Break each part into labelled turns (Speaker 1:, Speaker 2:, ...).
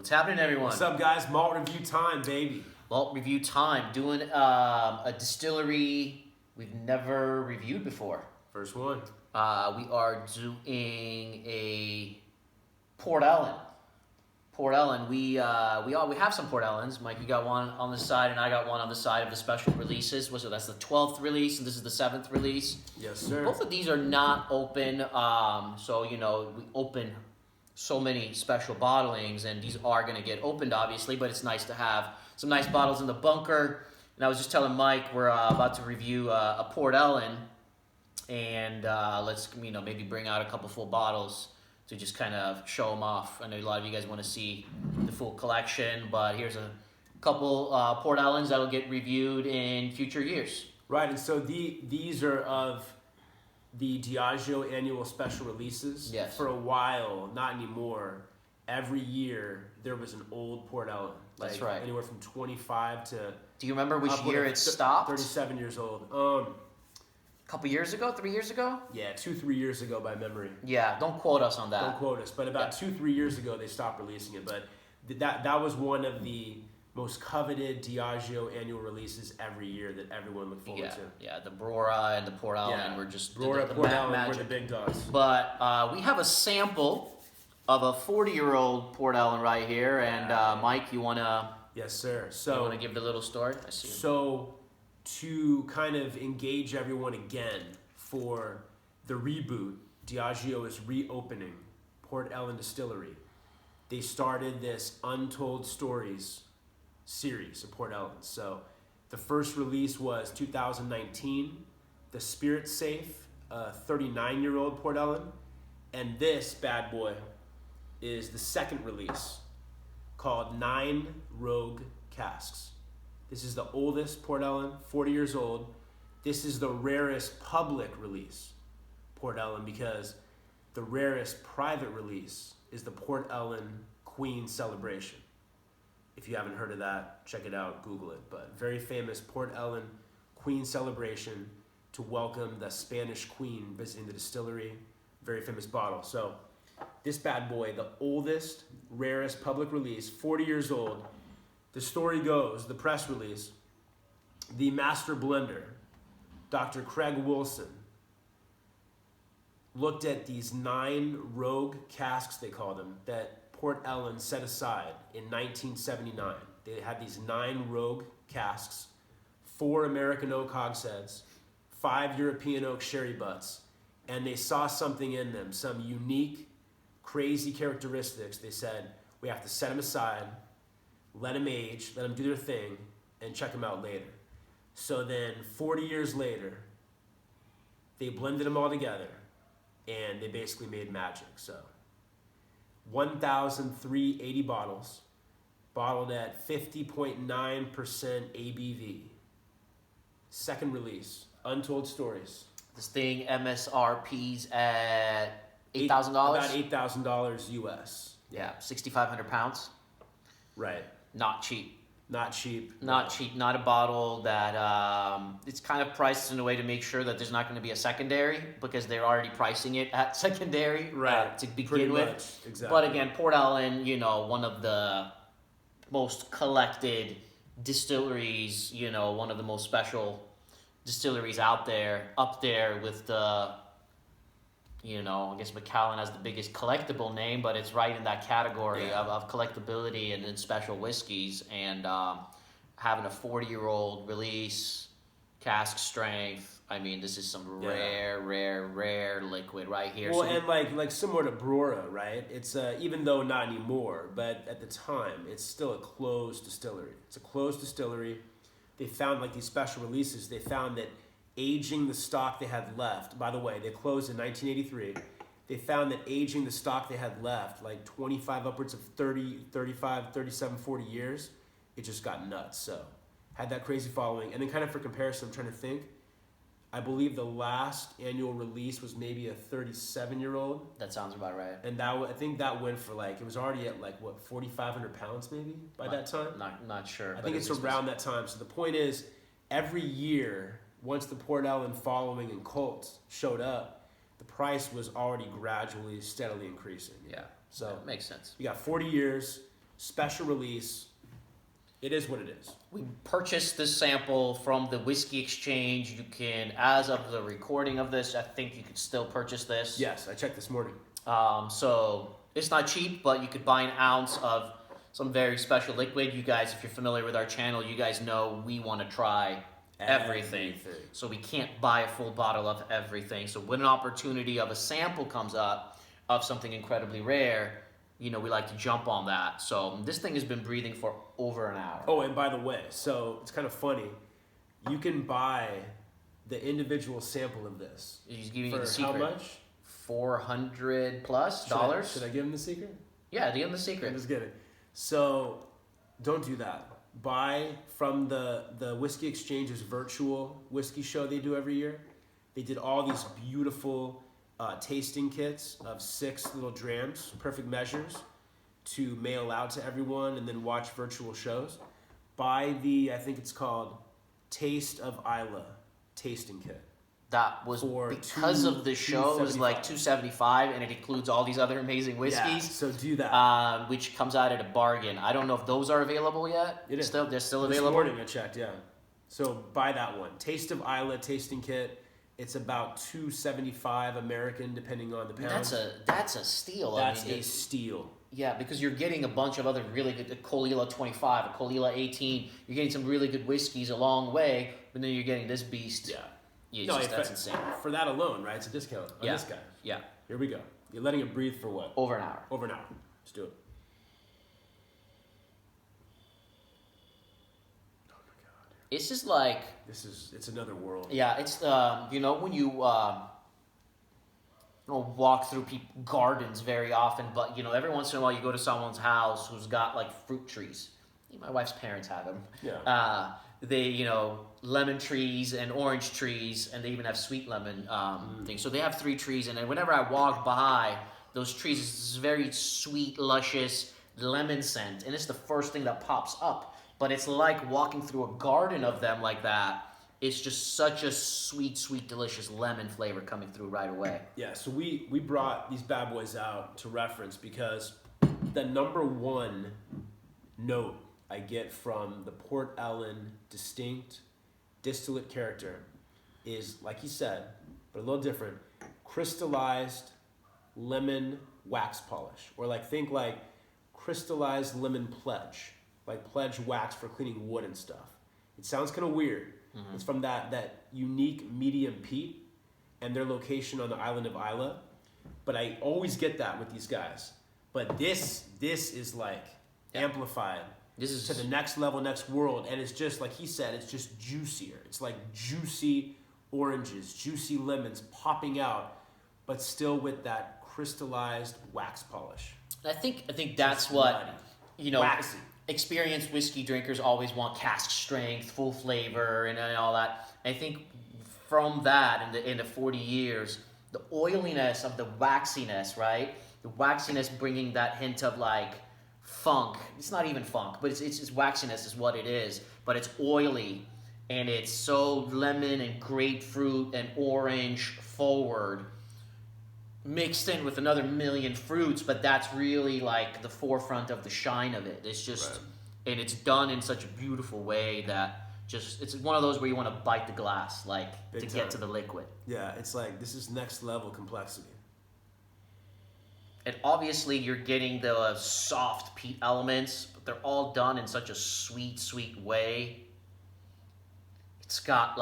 Speaker 1: What's happening, everyone?
Speaker 2: What's up, guys? Malt review time, baby.
Speaker 1: Malt review time. Doing a distillery we've never reviewed before.
Speaker 2: First one.
Speaker 1: We are doing a Port Ellen. Port Ellen. We have some Port Ellens. Mike, you got one on the side, and I got one on the side of the special releases. So that's the 12th release, and this is the 7th release.
Speaker 2: Yes, sir.
Speaker 1: Both of these are not open. So we open so many special bottlings, and these are going to get opened, obviously, but it's nice to have some nice bottles in the bunker. And I was just telling Mike we're about to review a Port Ellen, and let's maybe bring out a couple full bottles to just kind of show them off. I know a lot of you guys want to see the full collection, but here's a couple Port Ellens that'll get reviewed in future years.
Speaker 2: Right, and so these are of the Diageo annual special releases.
Speaker 1: Yes.
Speaker 2: For a while, not anymore, every year there was an old Port Ellen.
Speaker 1: That's right.
Speaker 2: Anywhere from 25 to...
Speaker 1: Do you remember which year it stopped?
Speaker 2: 37 years old.
Speaker 1: A couple years ago? 3 years ago?
Speaker 2: Yeah, 2-3 years ago by memory.
Speaker 1: Yeah, don't quote us on that.
Speaker 2: Don't quote us, but about 2-3 years ago they stopped releasing it. But that was one of the most coveted Diageo annual releases every year that everyone looked forward to.
Speaker 1: Yeah, the Brora and the Port Ellen were just
Speaker 2: Brora,
Speaker 1: the
Speaker 2: Port Ellen
Speaker 1: magic.
Speaker 2: were the big dogs.
Speaker 1: But we have a sample of a 40-year-old Port Ellen right here, and Mike, you wanna?
Speaker 2: Yes, sir.
Speaker 1: You wanna give the little story? I see.
Speaker 2: So, to kind of engage everyone again for the reboot, Diageo is reopening Port Ellen Distillery. They started this Untold Stories series of Port Ellen. So the first release was 2019, the Spirit Safe, 39-year-old Port Ellen. And this bad boy is the second release called Nine Casks. This is the oldest Port Ellen, 40 years old. This is the rarest public release Port Ellen because the rarest private release is the Port Ellen Queen Celebration. If you haven't heard of that, check it out, Google it. But very famous Port Ellen Queen Celebration to welcome the Spanish Queen visiting the distillery. Very famous bottle. So this bad boy, the oldest, rarest public release, 40 years old. The story goes, the press release, the master blender, Dr. Craig Wilson, looked at these 9 rogue casks, they call them, that Port Ellen set aside in 1979. They had these 9 rogue casks, 4 American oak hogsheads, 5 European oak sherry butts, and they saw something in them, some unique, crazy characteristics. They said, we have to set them aside, let them age, let them do their thing, and check them out later. So then 40 years later, they blended them all together, and they basically made magic. So 1,380 bottles, bottled at 50.9% ABV. Second release, Untold Stories.
Speaker 1: This thing MSRP's at $8,000?
Speaker 2: About $8,000 US.
Speaker 1: Yeah, 6,500 pounds.
Speaker 2: Right.
Speaker 1: Not cheap.
Speaker 2: Not cheap.
Speaker 1: Not cheap. Not a bottle that it's kind of priced in a way to make sure that there's not going to be a secondary because they're already pricing it at secondary to begin with.
Speaker 2: Exactly.
Speaker 1: But again, Port Ellen, one of the most collected distilleries, one of the most special distilleries out there, up there with the, I guess Macallan has the biggest collectible name, but it's right in that category of collectability and in special whiskeys. And having a 40-year-old release, cask strength, I mean, this is some rare liquid right here.
Speaker 2: Well, and like similar to Brora, right? It's even though not anymore, but at the time, it's still a closed distillery. It's a closed distillery. They found these special releases. They found that aging the stock they had left, by the way, they closed in 1983. They found that aging the stock they had left, 25 upwards of 30, 35, 37, 40 years, it just got nuts. So had that crazy following. And then kind of for comparison, I'm trying to think, I believe the last annual release was maybe a 37-year-old.
Speaker 1: That sounds about right.
Speaker 2: And I think that went for it was already at 4,500 pounds maybe by that time?
Speaker 1: Not sure.
Speaker 2: I think it's around that time. So the point is, every year, once the Port Ellen following and cult showed up, the price was already gradually, steadily increasing.
Speaker 1: Yeah.
Speaker 2: So
Speaker 1: that makes sense.
Speaker 2: You got 40 years, special release. It is what it is.
Speaker 1: We purchased this sample from the Whiskey Exchange. You can, as of the recording of this, I think you could still purchase this.
Speaker 2: Yes, I checked this morning.
Speaker 1: So it's not cheap, but you could buy an ounce of some very special liquid. You guys, if you're familiar with our channel, you guys know we want to try everything. So we can't buy a full bottle of everything. So when an opportunity of a sample comes up of something incredibly rare, you know, we like to jump on that. So this thing has been breathing for over an hour.
Speaker 2: Oh, and by the way, so it's kind of funny. You can buy the individual sample of this.
Speaker 1: He's giving
Speaker 2: for
Speaker 1: you the secret.
Speaker 2: How much?
Speaker 1: $400+.
Speaker 2: Should I give him the secret?
Speaker 1: Yeah, give him the secret.
Speaker 2: I'm just kidding. So don't do that. Buy from the Whiskey Exchange's virtual whiskey show they do every year. They did all these beautiful tasting kits of 6 little drams, perfect measures, to mail out to everyone and then watch virtual shows. Buy the, I think it's called Taste of Isla tasting kit.
Speaker 1: That was
Speaker 2: For
Speaker 1: because of the show. It was like $275, and it includes all these other amazing whiskeys.
Speaker 2: Yeah, so do that.
Speaker 1: Which comes out at a bargain. I don't know if those are available yet.
Speaker 2: It is.
Speaker 1: They're still
Speaker 2: This
Speaker 1: available.
Speaker 2: morning I checked, yeah. So buy that one. Taste of Isla tasting kit. It's about $275 American, depending on the pound.
Speaker 1: That's a steal.
Speaker 2: That's
Speaker 1: I mean,
Speaker 2: a steal.
Speaker 1: Yeah, because you're getting a bunch of other really good, a Colila 25, a Colila 18. You're getting some really good whiskeys a long way, but then you're getting this beast.
Speaker 2: Yeah.
Speaker 1: That's insane.
Speaker 2: For that alone, right? It's a discount on this guy.
Speaker 1: Yeah.
Speaker 2: Here we go. You're letting it breathe for what?
Speaker 1: Over an hour.
Speaker 2: Over an hour. Let's do it. Oh my God.
Speaker 1: It's just like...
Speaker 2: It's another world.
Speaker 1: Yeah, it's, you know, when you walk through gardens very often, but, you know, every once in a while you go to someone's house who's got, like, fruit trees. My wife's parents have them.
Speaker 2: Yeah.
Speaker 1: They, you know, lemon trees and orange trees, and they even have sweet lemon things. So they have 3 trees, and then whenever I walk by those trees, it's this very sweet, luscious lemon scent, and it's the first thing that pops up. But it's like walking through a garden of them like that. It's just such a sweet, sweet, delicious lemon flavor coming through right away.
Speaker 2: Yeah, so we brought these bad boys out to reference because the number one note I get from the Port Ellen distinct distillate character is, like you said, but a little different, crystallized lemon wax polish. Or think like crystallized lemon pledge, like pledge wax for cleaning wood and stuff. It sounds kind of weird. Mm-hmm. It's from that unique medium peat and their location on the island of Isla. But I always get that with these guys. But this is like amplified. This is to the next level, next world, and it's just like he said. It's just juicier. It's like juicy oranges, juicy lemons popping out, but still with that crystallized wax polish.
Speaker 1: I think that's what
Speaker 2: waxy.
Speaker 1: Experienced whiskey drinkers always want: cask strength, full flavor, and all that. I think from that, in the 40 years, the oiliness of the waxiness, right? The waxiness bringing that hint of like funk. It's not even funk, but it's waxiness is what it is. But it's oily, and it's so lemon and grapefruit and orange forward, mixed in with another million fruits. But that's really like the forefront of the shine of it. It's just, right. And it's done in such a beautiful way that it's one of those where you want to bite the glass, like big to time. Get to the liquid.
Speaker 2: Yeah, it's like this is next level complexity.
Speaker 1: And obviously you're getting the soft peat elements, but they're all done in such a sweet, sweet way. It's got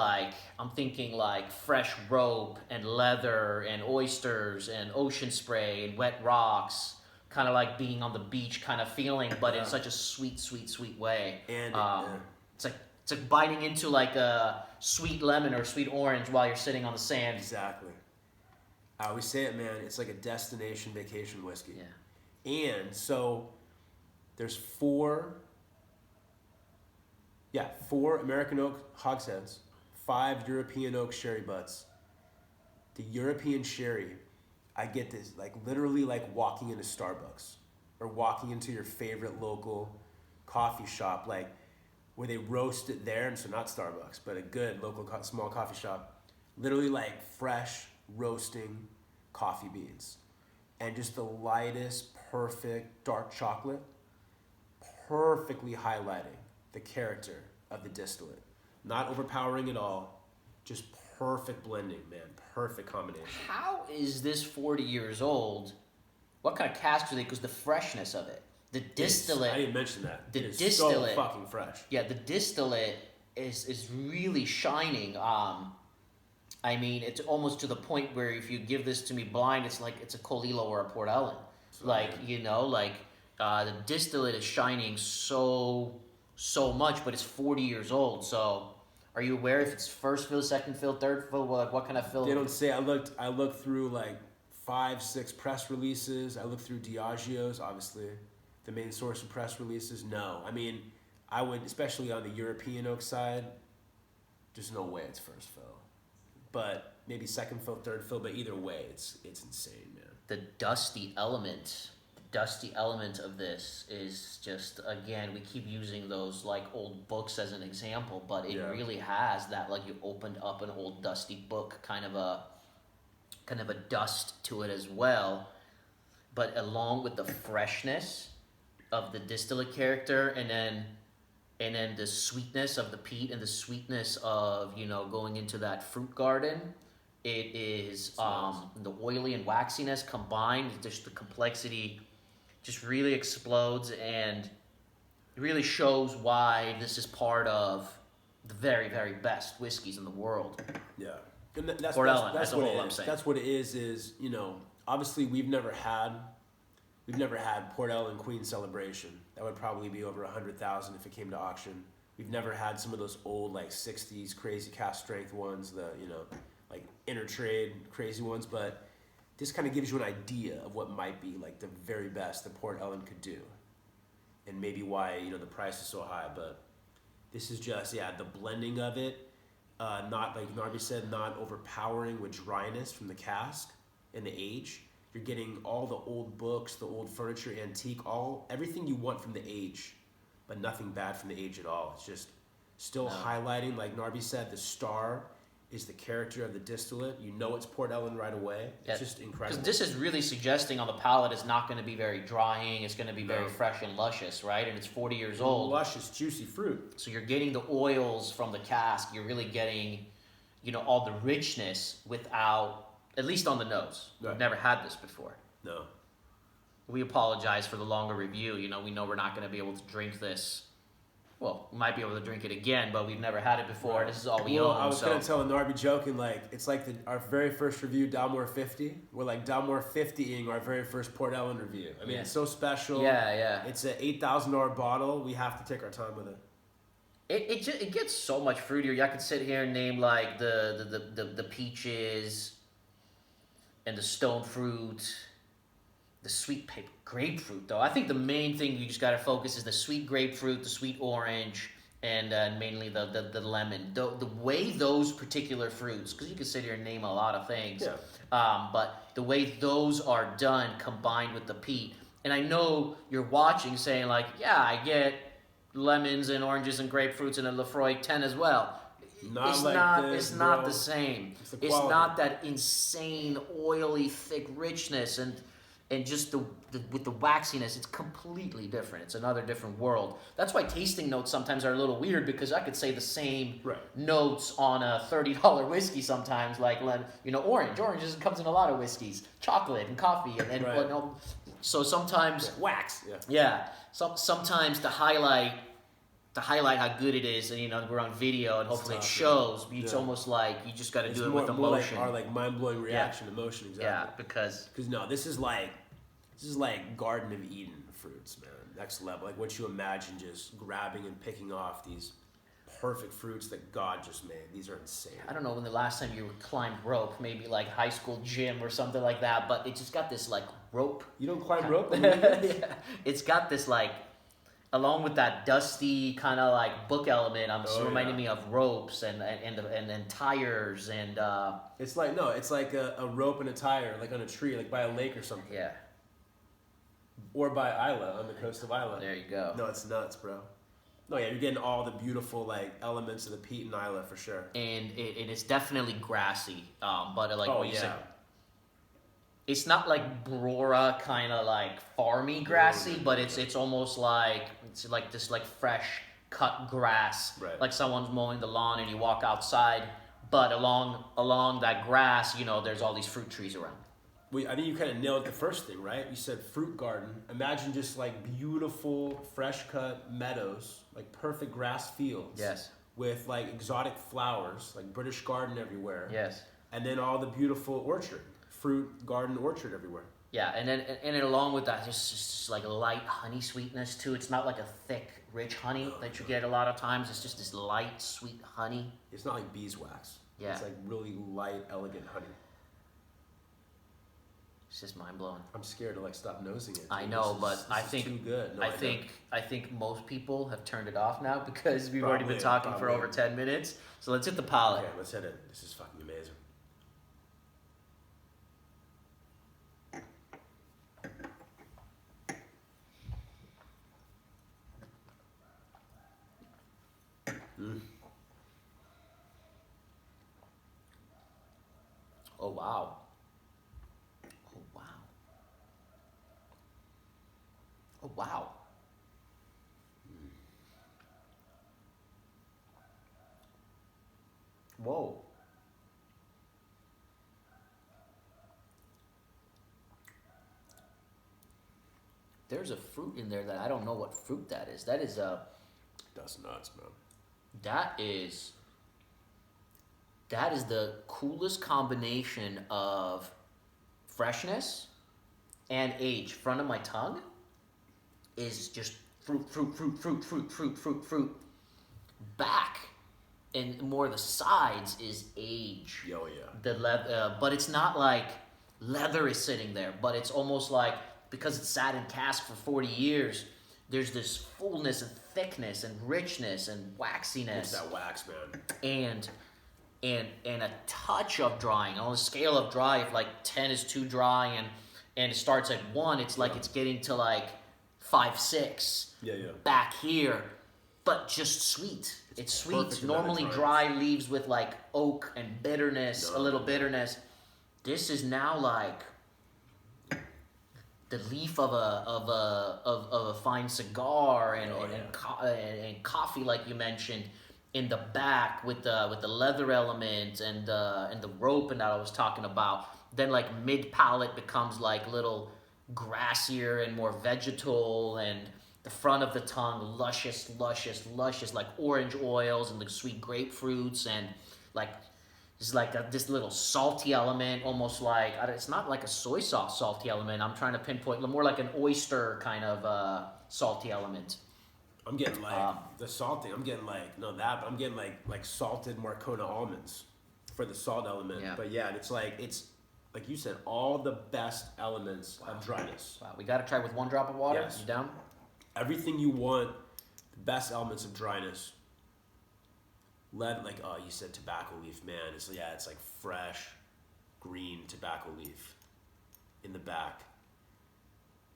Speaker 1: I'm thinking like fresh rope and leather and oysters and ocean spray and wet rocks, kind of like being on the beach kind of feeling, but in such a sweet, sweet, sweet way. And it's like biting into like a sweet lemon or sweet orange while you're sitting on the sand.
Speaker 2: Exactly. I always say it, man. It's like a destination vacation whiskey. Yeah. And so there's 4 American oak hogsheads, 5 European oak sherry butts. The European sherry, I get this literally like walking into Starbucks or walking into your favorite local coffee shop, where they roast it there, and so not Starbucks, but a good local small coffee shop, literally like fresh roasting coffee beans and just the lightest, perfect dark chocolate perfectly highlighting the character of the distillate. Not overpowering at all, just perfect blending, man. Perfect combination.
Speaker 1: How is this 40 years old? What kind of cask are they? Because the freshness of it. The distillate.
Speaker 2: I didn't mention that.
Speaker 1: The
Speaker 2: It is
Speaker 1: distillate.
Speaker 2: so fucking fresh.
Speaker 1: Yeah, the distillate is really shining. I mean, it's almost to the point where if you give this to me blind, it's like it's a Colilo or a Port Ellen. The distillate is shining so much, but it's 40 years old. So, are you aware if it's first fill, second fill, third fill? What kind of fill?
Speaker 2: They don't say. I looked through like 5-6 press releases. I looked through Diageo's, obviously, the main source of press releases. No, I mean, I would, especially on the European oak side, there's no way it's first fill. But maybe second fill, third fill. But either way, it's insane, man.
Speaker 1: The dusty element of this is just, again, we keep using those like old books as an example, but it really has that, like, you opened up an old dusty book, kind of a dust to it as well. But along with the freshness of the distillate character, and then the sweetness of the peat and the sweetness of, going into that fruit garden, it is the oily and waxiness combined, just the complexity just really explodes, and it really shows why this is part of the very, very best whiskeys in the world.
Speaker 2: Yeah, and that's
Speaker 1: Port Ellen,
Speaker 2: what
Speaker 1: that's all I'm saying.
Speaker 2: That's what it is obviously we've never had Port Ellen Queen Celebration. That would probably be over 100,000 if it came to auction. We've never had some of those old like 60s crazy cask strength ones, the like intertrade crazy ones, but this kind of gives you an idea of what might be like the very best that Port Ellen could do, and maybe why the price is so high. But this is just the blending of it, not like Narby said, not overpowering with dryness from the cask and the age. You're getting all the old books, the old furniture, antique, everything you want from the age, but nothing bad from the age at all. It's just still highlighting, like Narby said, the star is the character of the distillate. It's Port Ellen right away. It's just incredible.
Speaker 1: Because this is really suggesting on the palate it's not going to be very drying. It's going to be very fresh and luscious, right? And it's 40 years old.
Speaker 2: Luscious, juicy fruit.
Speaker 1: So you're getting the oils from the cask. You're really getting, all the richness without, at least on the nose.
Speaker 2: Right.
Speaker 1: We've never had this before.
Speaker 2: No.
Speaker 1: We apologize for the longer review. We know we're not going to be able to drink this. Well, we might be able to drink it again, but we've never had it before. Right. This is all we own.
Speaker 2: I was going to tell Narby joking, like, it's like our very first review, Dalmore 50. We're like Dalmore 50ing our very first Port Ellen review. I mean, it's so special.
Speaker 1: Yeah.
Speaker 2: It's an $8,000 bottle. We have to take our time with it.
Speaker 1: It gets so much fruitier. I could sit here and name like the peaches and the stone fruit, the sweet grapefruit, though. I think the main thing you just got to focus is the sweet grapefruit, the sweet orange, and mainly the lemon. The way those particular fruits, because you can sit here and name a lot of things, but the way those are done combined with the peat. And I know you're watching saying like, yeah, I get lemons and oranges and grapefruits and a Lefroy 10 as well. It's not the same. It's not that insane, oily, thick richness and just with the waxiness. It's completely different. It's another different world. That's why tasting notes sometimes are a little weird, because I could say the same notes on a $30 whiskey sometimes, like orange. Orange comes in a lot of whiskeys. Chocolate and coffee and so sometimes
Speaker 2: wax.
Speaker 1: Sometimes to highlight how good it is, and we're on video and hopefully it shows. It's almost like you just got to do it with emotion.
Speaker 2: More like our mind-blowing reaction, emotion, exactly.
Speaker 1: Yeah, because
Speaker 2: no, this is like Garden of Eden fruits, man. Next level, like what you imagine, just grabbing and picking off these perfect fruits that God just made. These are insane.
Speaker 1: I don't know when the last time you climbed rope, maybe like high school gym or something like that, but it just got this like rope.
Speaker 2: You don't climb rope?
Speaker 1: Yeah. It's got this like, along with that dusty kind of like book element, reminding me of ropes and tires and.
Speaker 2: It's like a rope and a tire, like on a tree, like by a lake or something.
Speaker 1: Yeah.
Speaker 2: Or by Isla, on the coast of Isla.
Speaker 1: There you go.
Speaker 2: No, it's nuts, bro. No, yeah, you're getting all the beautiful like elements of the peat and Isla for sure.
Speaker 1: And it's definitely grassy, but like what you said. it's not like Brora kind of like farmy grassy, but it's almost like it's like this like fresh cut grass,
Speaker 2: Right.
Speaker 1: like someone's mowing the lawn and you walk outside, but along that grass, you know, there's all these fruit trees around.
Speaker 2: I think you kind of nailed the first thing, right? You said fruit garden. Imagine just like beautiful, fresh cut meadows, like perfect grass fields.
Speaker 1: Yes.
Speaker 2: With like exotic flowers, like British garden everywhere.
Speaker 1: Yes.
Speaker 2: And then all the beautiful orchard, fruit garden orchard everywhere.
Speaker 1: Yeah, and then along with that, just like a light honey sweetness too. It's not like a thick, rich honey that you get a lot of times. It's just this light, sweet honey.
Speaker 2: It's not like beeswax.
Speaker 1: Yeah.
Speaker 2: It's like really light, elegant honey.
Speaker 1: It's just mind blowing.
Speaker 2: I'm scared to like stop nosing it.
Speaker 1: I know, but I
Speaker 2: is
Speaker 1: think
Speaker 2: too good. No,
Speaker 1: I think most people have turned it off now because we've already been talking for over 10 minutes. So let's hit the palate.
Speaker 2: Okay, let's hit it. This is fucking amazing.
Speaker 1: Oh wow. Oh wow. Oh wow. Whoa. There's a fruit in there that I don't know what fruit that is. That is a
Speaker 2: That's nuts, man.
Speaker 1: that is the coolest combination of freshness and age. Front of my tongue is just fruit. Back and more the sides is age.
Speaker 2: Yo, yeah.
Speaker 1: The leather, but it's not like leather is sitting there, but it's almost like because it's sat in cask for 40 years, there's this fullness and thickness and richness and waxiness.
Speaker 2: It's that wax, man.
Speaker 1: And a touch of drying. On a scale of dry, if like 10 is too dry and it starts at 1, it's like it's getting to like 5, 6.
Speaker 2: Yeah.
Speaker 1: Back here, but just sweet. It's sweet. Normally dry leaves with like oak and bitterness, a little bitterness. This is now like the leaf of a fine cigar and coffee, like you mentioned, in the back with the leather element and the rope and that I was talking about. Then like mid palate becomes like little grassier and more vegetal, and the front of the tongue luscious like orange oils and the sweet grapefruits, and like it's like this little salty element, almost like it's not like a soy sauce salty element. I'm trying to pinpoint more like an oyster kind of salty element.
Speaker 2: I'm getting like the salting. I'm getting like but I'm getting like salted Marcona almonds for the salt element.
Speaker 1: Yeah.
Speaker 2: But yeah, it's like you said, all the best elements of dryness.
Speaker 1: Wow, we got to try with 1 drop of water.
Speaker 2: Yes.
Speaker 1: You down?
Speaker 2: Everything you want, the best elements of dryness. You said tobacco leaf, man. It's like fresh, green tobacco leaf in the back.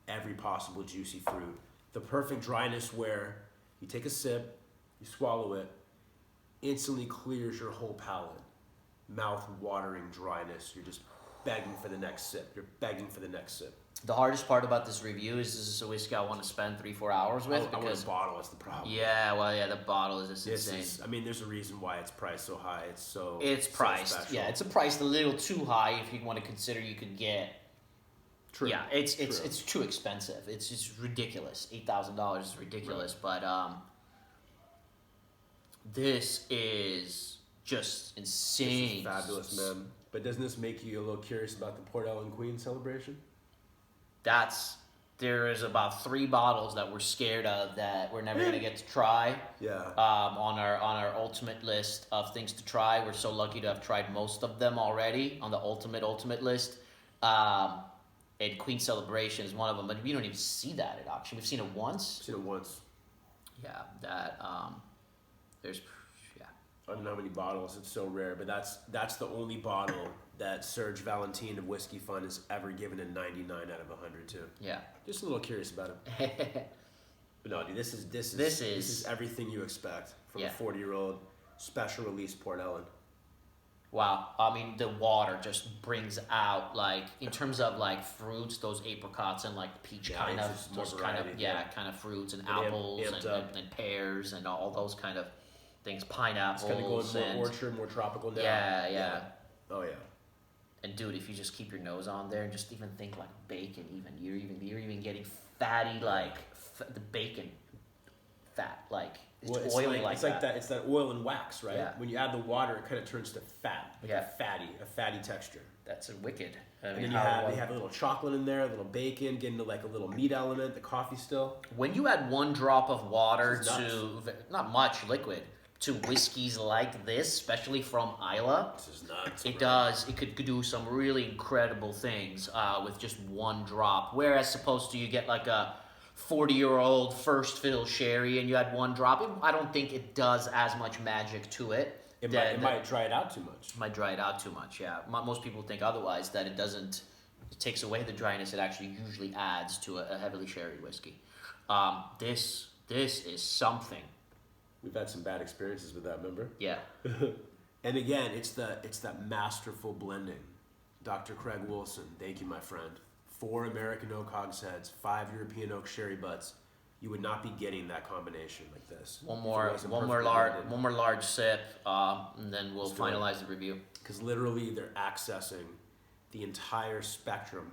Speaker 2: Every possible juicy fruit. The perfect dryness where you take a sip, you swallow it, instantly clears your whole palate. Mouth-watering dryness. You're just begging for the next sip.
Speaker 1: The hardest part about this review is this is a whiskey I want to spend 3-4 hours with.
Speaker 2: I want a bottle. That's the problem.
Speaker 1: Yeah, the bottle is just insane.
Speaker 2: There's a reason why it's priced so high.
Speaker 1: It's priced.
Speaker 2: So special.
Speaker 1: Yeah, it's priced a little too high if you want to consider you could get.
Speaker 2: True.
Speaker 1: Yeah, it's too expensive. It's just ridiculous. $8,000 is ridiculous, right. But this is just insane.
Speaker 2: This is fabulous, man. But doesn't this make you a little curious about the Port Ellen Queen celebration?
Speaker 1: There is about 3 bottles that we're scared of that we're never gonna get to try.
Speaker 2: Yeah.
Speaker 1: On our ultimate list of things to try. We're so lucky to have tried most of them already on the ultimate list. And Queen Celebration is one of them, but we don't even see that at auction. We've seen it once. Yeah, that there's
Speaker 2: I don't know how many bottles. It's so rare, but that's the only bottle that Serge Valentin of Whiskey Fun has ever given a 99 out of 100 to.
Speaker 1: Yeah.
Speaker 2: Just a little curious about it. But no, dude, this is everything you expect from a 40-year-old special release Port Ellen.
Speaker 1: Wow. I mean, the water just brings out, like, in terms of like fruits, those apricots and like peach
Speaker 2: Yeah,
Speaker 1: kind
Speaker 2: it's
Speaker 1: of,
Speaker 2: just more
Speaker 1: those kind of,
Speaker 2: variety,
Speaker 1: yeah,
Speaker 2: yeah.
Speaker 1: kind of fruits and
Speaker 2: And
Speaker 1: apples
Speaker 2: amped up.
Speaker 1: and pears and all those kind of things,
Speaker 2: It's kind of going
Speaker 1: pineapples
Speaker 2: more
Speaker 1: and
Speaker 2: orchard, more tropical now.
Speaker 1: yeah.
Speaker 2: Oh yeah.
Speaker 1: And dude, if you just keep your nose on there and just even think like bacon, you're even getting fatty like the bacon fat, like it's
Speaker 2: Well,
Speaker 1: oily like
Speaker 2: it's
Speaker 1: that.
Speaker 2: like that. It's that oil and wax, right?
Speaker 1: Yeah.
Speaker 2: When you add the water, it kind of turns to fat, like
Speaker 1: Yeah.
Speaker 2: a fatty texture.
Speaker 1: That's a wicked. I
Speaker 2: And
Speaker 1: mean,
Speaker 2: then you have a little chocolate in there, a little bacon, getting to like a little meat element, the coffee still.
Speaker 1: when you add one drop of water
Speaker 2: This is
Speaker 1: to not much liquid to whiskeys like this, especially from Isla,
Speaker 2: This is nuts.
Speaker 1: it
Speaker 2: bro.
Speaker 1: does. It could do some really incredible things with just one drop. Whereas supposed to you get like a 40-year-old first fill sherry and you add one drop, I don't think it does as much magic to it.
Speaker 2: It
Speaker 1: that-
Speaker 2: might dry it out too much.
Speaker 1: might dry it out too much. Yeah, most people think otherwise, that it doesn't. It takes away the dryness. It actually usually adds to a heavily sherry whiskey. This is something.
Speaker 2: We've had some bad experiences with that, remember?
Speaker 1: Yeah.
Speaker 2: And again, it's that masterful blending. Dr. Craig Wilson, thank you, my friend. 4 American oak hogsheads, 5 European oak sherry butts. You would not be getting that combination like this.
Speaker 1: One more large sip, and then we'll finalize the review.
Speaker 2: Because literally, they're accessing the entire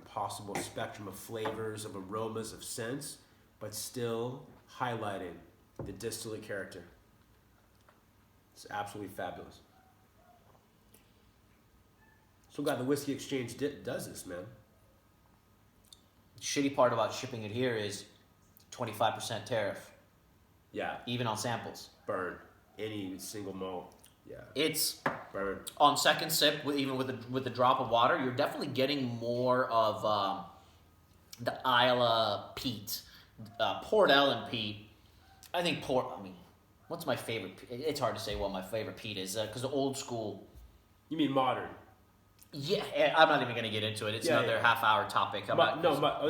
Speaker 2: possible spectrum of flavors, of aromas, of scents, but still highlighting the distillate character. It's absolutely fabulous. So glad the Whiskey Exchange does this, man.
Speaker 1: The shitty part about shipping it here is 25% tariff,
Speaker 2: Yeah,
Speaker 1: even on samples.
Speaker 2: burn any single malt. Yeah,
Speaker 1: It's
Speaker 2: burn.
Speaker 1: on second sip, even with the drop of water, you're definitely getting more of the Isla peat, Port Ellen peat. I think what's my favorite? It's hard to say what my favorite peat is because the old school.
Speaker 2: You mean modern?
Speaker 1: Yeah, I'm not even gonna get into it. It's
Speaker 2: Yeah,
Speaker 1: another
Speaker 2: yeah.
Speaker 1: half-hour topic.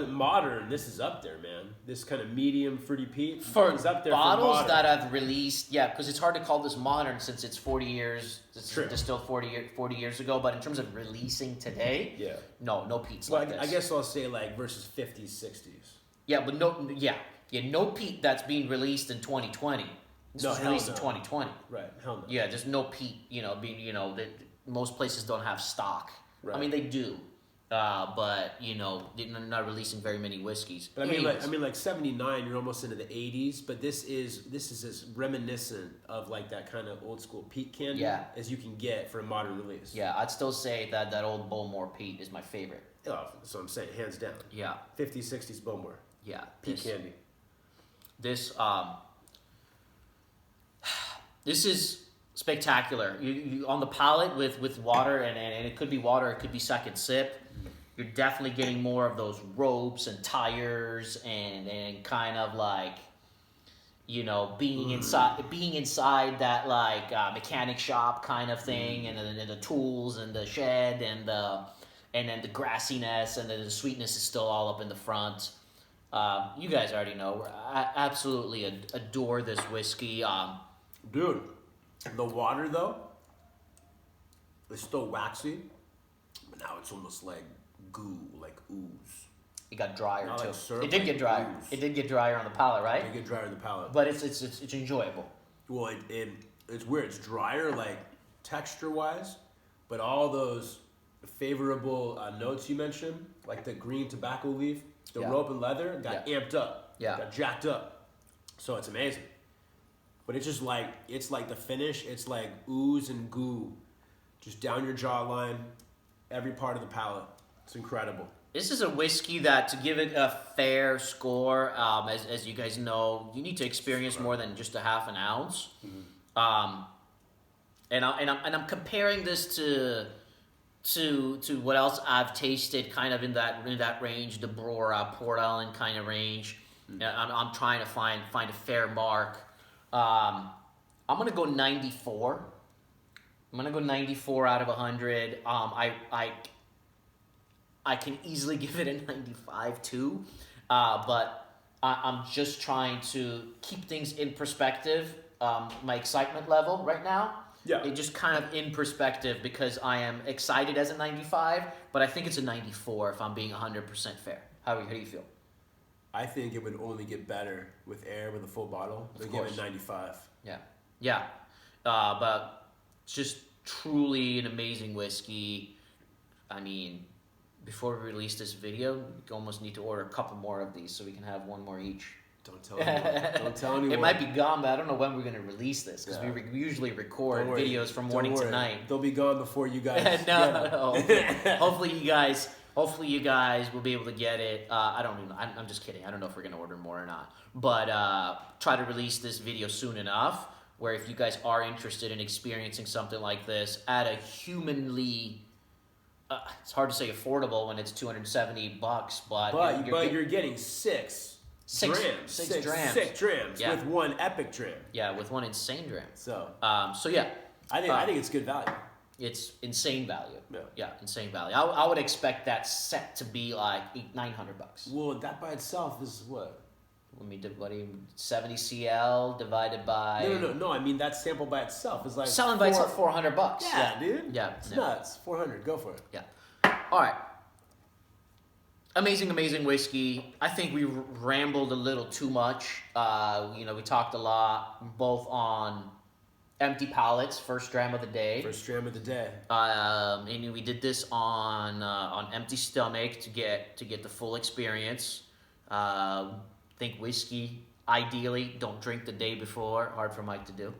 Speaker 2: Modern. This is up there, man. This kind of medium fruity peat
Speaker 1: For
Speaker 2: is up there.
Speaker 1: bottles
Speaker 2: for modern.
Speaker 1: that have released, yeah, because it's hard to call this modern since it's 40 years. It's
Speaker 2: True.
Speaker 1: distilled 40 years ago. But in terms of releasing today,
Speaker 2: Yeah.
Speaker 1: no peats
Speaker 2: Well,
Speaker 1: like this.
Speaker 2: I guess I'll say like versus 50s, 60s.
Speaker 1: Yeah, but no peat that's being released in 2020. This
Speaker 2: No,
Speaker 1: was
Speaker 2: hell
Speaker 1: released in
Speaker 2: no.
Speaker 1: 2020.
Speaker 2: Right. Hell no.
Speaker 1: Yeah, there's no peat. That most places don't have stock.
Speaker 2: Right.
Speaker 1: I mean, they do, but they're not releasing very many whiskeys.
Speaker 2: But I mean,
Speaker 1: Anyways.
Speaker 2: like 79, you're almost into the 80s. But this is as reminiscent of like that kind of old school peat candy as you can get for a modern release.
Speaker 1: Yeah, I'd still say that old Bowmore peat is my favorite.
Speaker 2: Oh, that's what I'm saying, hands down.
Speaker 1: Yeah,
Speaker 2: 50s, 60s Bowmore
Speaker 1: yeah.
Speaker 2: peat candy.
Speaker 1: This is spectacular. You on the palate with water, and it could be water, it could be second sip. You're definitely getting more of those ropes and tires and kind of like being inside that like mechanic shop kind of thing, and then the tools and the shed and then the grassiness and then the sweetness is still all up in the front. You guys already know. I absolutely adore this whiskey.
Speaker 2: Dude, the water though is still waxy, but now it's almost like goo, like ooze.
Speaker 1: It got drier
Speaker 2: Not
Speaker 1: too.
Speaker 2: like syrup,
Speaker 1: It did
Speaker 2: like
Speaker 1: get drier.
Speaker 2: ooze.
Speaker 1: It did get drier on the palate, right?
Speaker 2: They get drier in the palate.
Speaker 1: But it's enjoyable.
Speaker 2: Well, it's weird. It's drier, like texture-wise, but all those favorable notes you mentioned, like the green tobacco leaf, the
Speaker 1: Yeah.
Speaker 2: rope and leather, got amped up.
Speaker 1: Yeah.
Speaker 2: Got jacked up. So it's amazing. But it's just like, it's like the finish, it's like ooze and goo, just down your jawline, every part of the palate. It's incredible.
Speaker 1: This is a whiskey that, to give it a fair score, as you guys know, you need to experience more than just a half an ounce. And I'm comparing this to what else I've tasted, kind of in that range, the Brora, Port Ellen kind of range. I'm trying to find a fair mark. I'm gonna go 94. I'm gonna go 94 out of 100. I can easily give it a 95 too, but I'm just trying to keep things in perspective. My excitement level right now,
Speaker 2: Yeah.
Speaker 1: It just kind of in perspective because I am excited as a 95, but I think it's a 94 if I'm being 100% fair. How do you feel?
Speaker 2: I think it would only get better with air with a full bottle. They give it 95.
Speaker 1: Yeah. But it's just truly an amazing whiskey. I mean, before we release this video, we almost need to order a couple more of these so we can have one more each.
Speaker 2: Don't tell anyone. Don't tell anyone.
Speaker 1: It might be gone, but I don't know when we're going to release this because we usually record videos from morning to night.
Speaker 2: They'll be gone before you guys.
Speaker 1: No. Hopefully you guys will be able to get it. I don't even. I'm just kidding. I don't know if we're going to order more or not. But try to release this video soon enough where if you guys are interested in experiencing something like this at a humanly, it's hard to say affordable when it's $270, but
Speaker 2: you're getting six drams.
Speaker 1: Six drams.
Speaker 2: Six drams with one epic dram.
Speaker 1: Yeah, with one insane dram.
Speaker 2: So
Speaker 1: yeah.
Speaker 2: I think it's good value.
Speaker 1: It's insane value.
Speaker 2: Yeah.
Speaker 1: Insane value. I would expect that set to be like $900.
Speaker 2: Well, that by itself is what?
Speaker 1: Let me 70 CL divided by.
Speaker 2: No. I mean that sample by itself is like
Speaker 1: selling by itself $400.
Speaker 2: Yeah, dude.
Speaker 1: Yeah,
Speaker 2: it's nuts. 400. Go for it.
Speaker 1: Yeah. All right. Amazing whiskey. I think we rambled a little too much. We talked a lot, both on empty palates, first dram of the day. And we did this on empty stomach to get the full experience. Think whiskey. Ideally, don't drink the day before. Hard for Mike to do.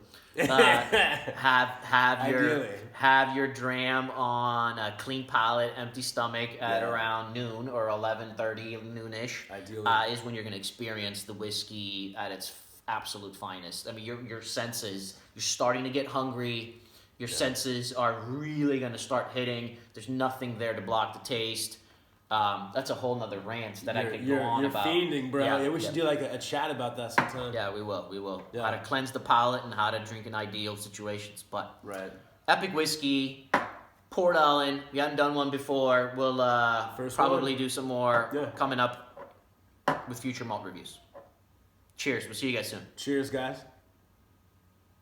Speaker 1: Have your dram on a clean palate, empty stomach at around noon or 11:30 noonish.
Speaker 2: Ideally,
Speaker 1: is when you're going to experience the whiskey at its absolute finest. I mean, your senses. You're starting to get hungry. Your senses are really going to start hitting. There's nothing there to block the taste. That's a whole nother rant that I could go on about.
Speaker 2: You're fiending, bro. Yeah, we should do like a chat about that sometime.
Speaker 1: Yeah, we will.
Speaker 2: Yeah.
Speaker 1: How to cleanse the palate and how to drink in ideal situations. But epic whiskey, Port Ellen. We haven't done one before. We'll probably do some more coming up with future malt reviews. Cheers. We'll see you guys soon.
Speaker 2: Cheers, guys.